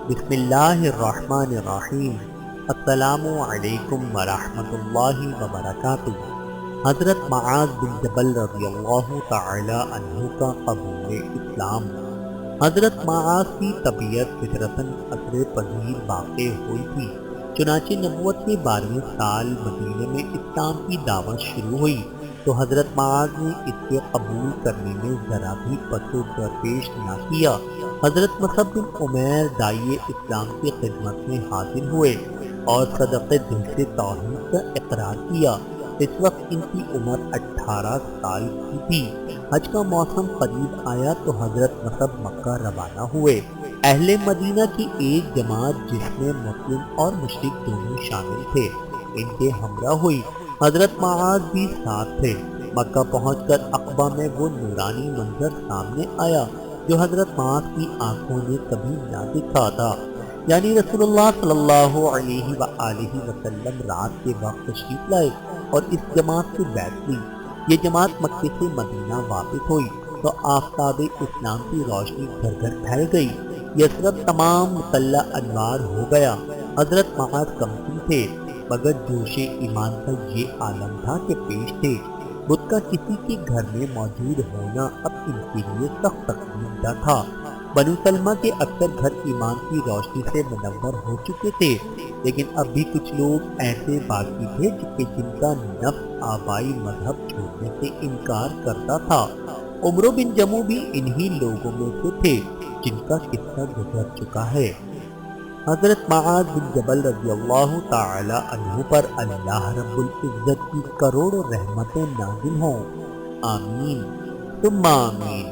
بسم اللہ الرحمن الرحیم۔ السلام علیکم ورحمۃ اللہ وبرکاتہ۔ حضرت معاذ بن جبل رضی اللہ تعالی عنہ کا قبول اسلام۔ حضرت معاذ کی طبیعت فطرتاً اثر پذیر واقع ہوئی تھی، چنانچہ نبوت کے 12ویں سال مدینے میں اسلام کی دعوت شروع ہوئی تو حضرت معاذ نے اس کے قبول کرنے میں ذرا بھی پس و درپیش نہ کیا۔ حضرت مصعب بن عمیر داعی اسلام کی خدمت میں حاضر ہوئے اور صدقے دل سے توحید کا اقرار کیا۔ اس وقت ان کی عمر 18 سال کی تھی۔ حج کا موسم قریب آیا تو حضرت مصعب مکہ روانہ ہوئے۔ اہل مدینہ کی ایک جماعت جس میں مسلم اور مشرک دونوں شامل تھے ان کے ہمراہ ہوئی۔ حضرت معاذ بھی ساتھ تھے۔ مکہ پہنچ کر عقبہ میں وہ نورانی منظر سامنے آیا جو حضرت معاذ کی آنکھوں نے کبھی نہ دیکھا تھا، یعنی رسول اللہ صلی اللہ علیہ وآلہ وسلم رات کے وقت تشریف لائے اور اس جماعت سے بیعت لی۔ یہ جماعت مکے سے مدینہ واپس ہوئی تو آفتاب اسلام کی روشنی گھر گھر پھیل گئی، یثرب تمام مطلع انوار ہو گیا۔ حضرت معاذ کمسن تھے مگر جوش ایمان کا یہ عالم تھا کہ پیش تھے۔ بت کا کسی کے گھر میں موجود ہونا اب ان کے لیے سخت تکلیف دہ تھا۔ بنو سلمہ کے اکثر گھر ایمان کی روشنی سے منور ہو چکے تھے، لیکن اب بھی کچھ لوگ ایسے باقی تھے جن کا نفس آبائی مذہب چھوڑنے سے انکار کرتا تھا۔ عمرو بن جموح بھی انہی لوگوں میں سے تھے جن کا قصہ گزر چکا ہے۔ حضرت معاذ بن جبل رضی اللہ تعالی عنہ پر اللہ رب العزت کی کروڑوں رحمتیں نازل ہوں، آمین ثم آمین۔